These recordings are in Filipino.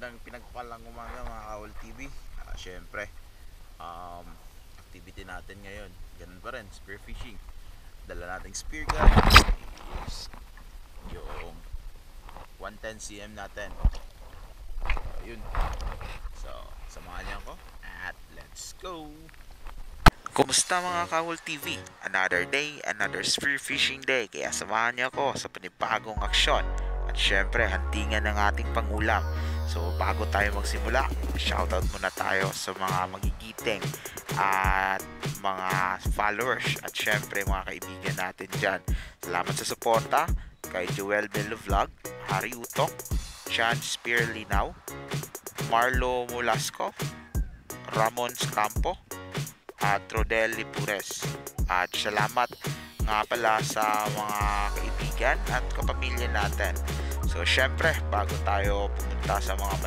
Magandang pinagpalang umaga mga Kaul TV. Siyempre, activity natin ngayon, ganun pa rin, spear fishing. Dala nating spear gun is yung 110 cm natin. Yun. So, samahan niyo ako at let's go! Kumusta mga Kaul TV? Another day, another spear fishing day. Kaya samahan niyo ako sa panibagong aksyon. At syempre, hantingan ng ating pangulam. So, bago tayo magsimula, shoutout muna tayo sa mga magigiting at mga followers at syempre mga kaibigan natin dyan. Salamat sa suporta kay Joel Bello Vlog, Harry Utok, Chan Spear Linaw, Marlo Mulasco, Ramon Scampo, at Rodel Lipures. At salamat nga pala sa mga kaibigan at kapamilya natin. So syempre, bago tayo pumunta sa mga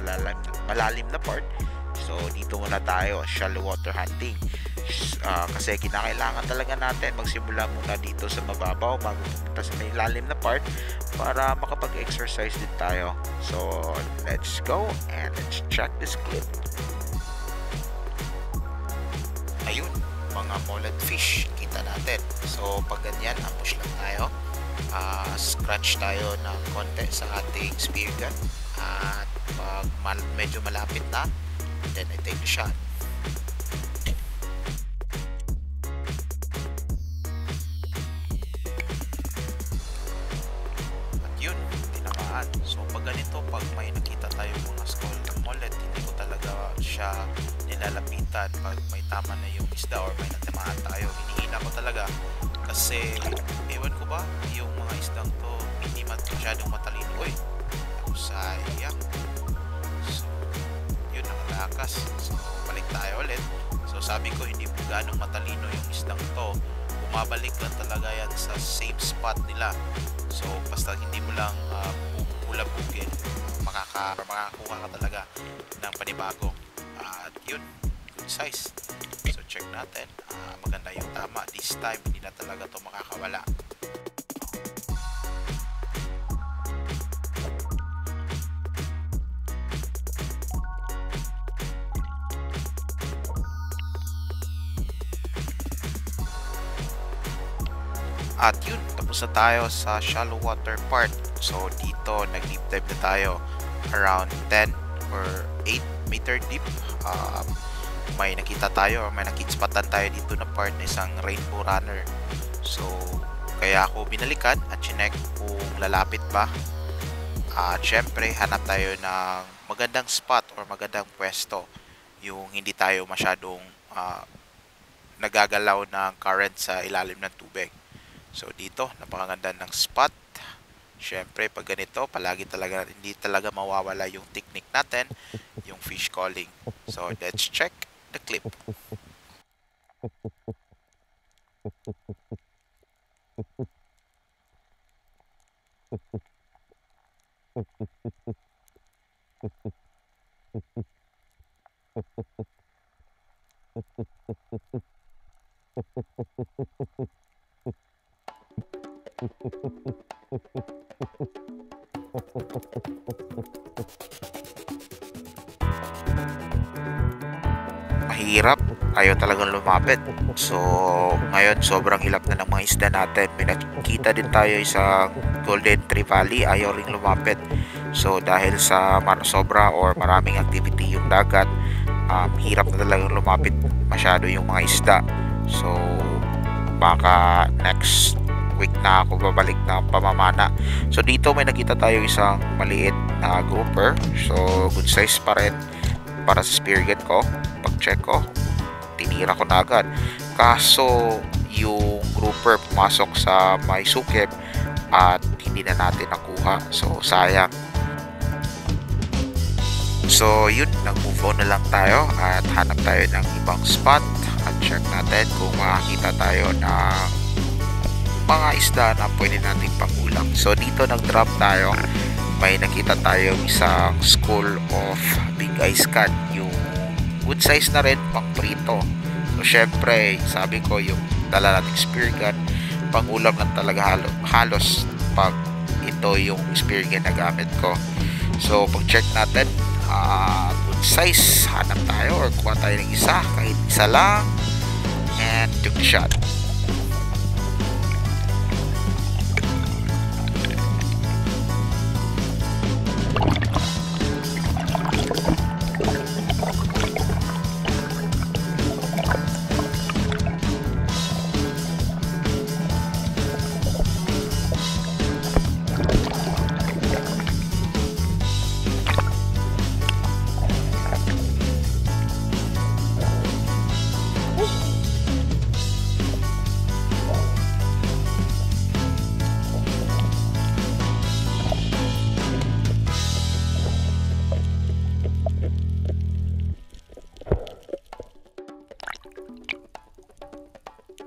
malalim na part, so dito muna tayo, shallow water hunting. Kasi kinakailangan talaga natin magsimula muna dito sa mababaw bago pumunta sa may lalim na part para makapag-exercise din tayo. So let's go and let's check this clip. Ayun, mga mullet fish kita natin. So pag ganyan, ambush lang tayo. Scratch tayo ng konti sa ating spear gun, at pag medyo malapit na, then I take a shot. At yun, tinamaan. So pag ganito, pag may nakita tayo mga skull ng mullet, hindi ko talaga siya nilalapitan. Pag may tama na yung isda or may natamaan tayo, hinihina ko talaga. Kasi, ewan ko ba, yung mga isdang to, hindi masyadong matalino. Uy, sayang. So, yun, nakatakas. So, balik tayo ulit. So, sabi ko, hindi po ganong matalino yung isdang to. Bumabalik lang talaga yan sa same spot nila. So, basta hindi mo lang ulabugin, makakakuha ka talaga ng panibago. At yun, good size. So check natin, maganda yung tama. This time hindi na talaga to makakawala. At yun, tapos na tayo sa shallow water part. So dito nag-deep dive na tayo around 10 or 8 meter deep. May nakita tayo or may nakitspatan tayo dito na part na isang rainbow runner. So kaya ako binalikan at chinek kung lalapit ba. At syempre hanap tayo ng magandang spot or magandang pwesto, yung hindi tayo masyadong nagagalaw ng current sa ilalim ng tubig. So dito napakaganda ng spot. Syempre pag ganito, palagi talaga hindi talaga mawawala yung technique natin, yung fish calling. So let's check the clip. Mahirap, ayaw talagang lumapit. So ngayon sobrang hilap na ng mga isda natin. May nakikita din tayo isang golden trevally, ayaw ring lumapit. So dahil sa sobra or maraming activity yung dagat, hirap na talagang lumapit masyado yung mga isda. So baka next week na ako babalik na pamamana. So dito may nakita tayo isang maliit na grouper. So good size pa rin para sa spear gun ko. Pag check ko, tinira ko na agad. Kaso yung grouper pumasok sa may sukib at hindi na natin nakuha. So sayang. So yun, nag-move on na lang tayo at hanap tayo ng ibang spot at check natin kung makakita tayo ng mga isda na pwede nating pangulam. So dito nag-drop tayo. May nakita tayo isang school of big ice cat, yung good size na rin pang prito. So syempre sabi ko yung dala nating spear gun, pang ulam lang talaga halos pag ito yung spear gun na gamit ko. So pag check natin, Good size, hanap tayo or kuha tayo ng isa, kahit isa lang, and took the shot.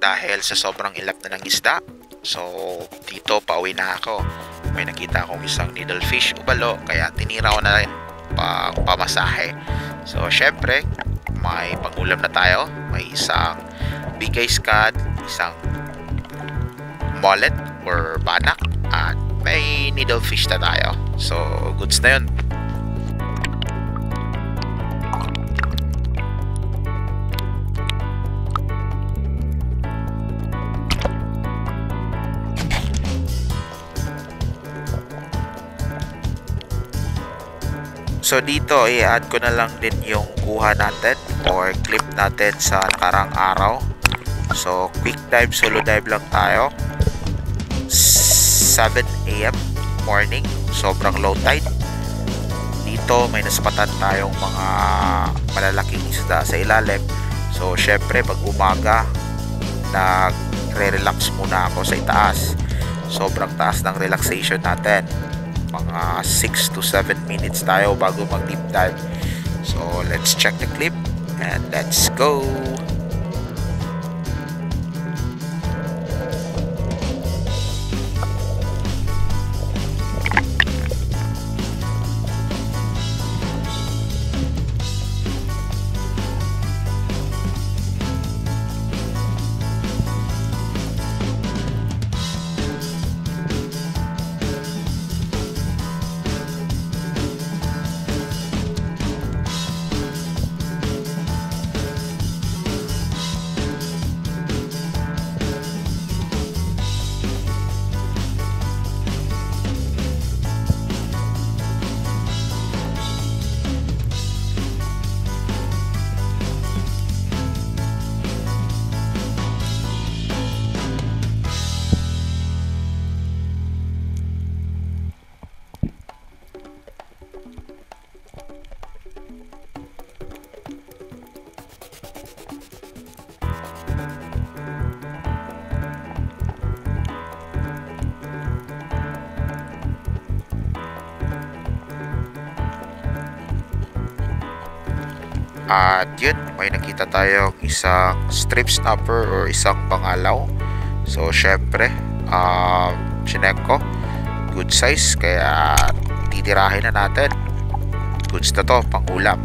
Dahil sa sobrang ilap na ng isda, so dito pauwi na ako. May nakita akong isang needlefish ubalo, kaya tinira ko na rin pang pamasahe. So syempre may pangulam na tayo. May isang bigay scad, isang mullet or banak, at may needlefish na tayo. So goods na yun. So dito i-add ko na lang din yung kuha natin or clip natin sa nakarang araw. So quick dive, solo dive lang tayo. 7 AM morning, sobrang low tide. Dito may nasapatan tayong mga malalaking isda sa ilalim. So syempre pag umaga nagre-relax muna ako sa itaas. Sobrang taas ng relaxation natin. Mga 6 to 7 minutes tayo bago mag deep dive. So let's check the clip and let's go. At yun, may nakita tayong isang strip snapper or isang pangalaw. So syempre chinek ko, good size, kaya titirahin na natin. Goods na to, pang ulam.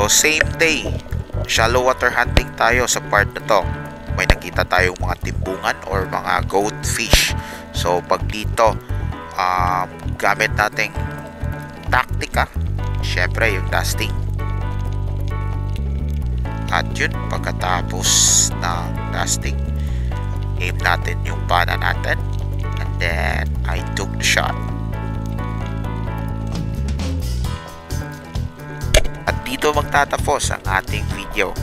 So same day, shallow water hunting tayo sa part na to. May nakita tayong mga timbungan or mga goldfish. So pag dito, gamit nating taktika, syempre yung casting. At yun, pagkatapos ng casting, aim natin yung pana natin, and then I took the shot. At dito magtatapos ang ating video.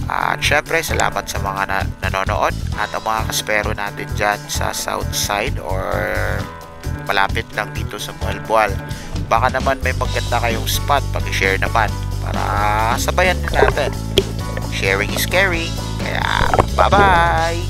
At syempre, salamat sa mga nanonood at ang mga kaspero natin dyan sa south side or malapit lang dito sa Malboal. Baka naman may maganda kayong spot, pag-share naman para sabayan natin. Sharing is caring. Kaya bye-bye!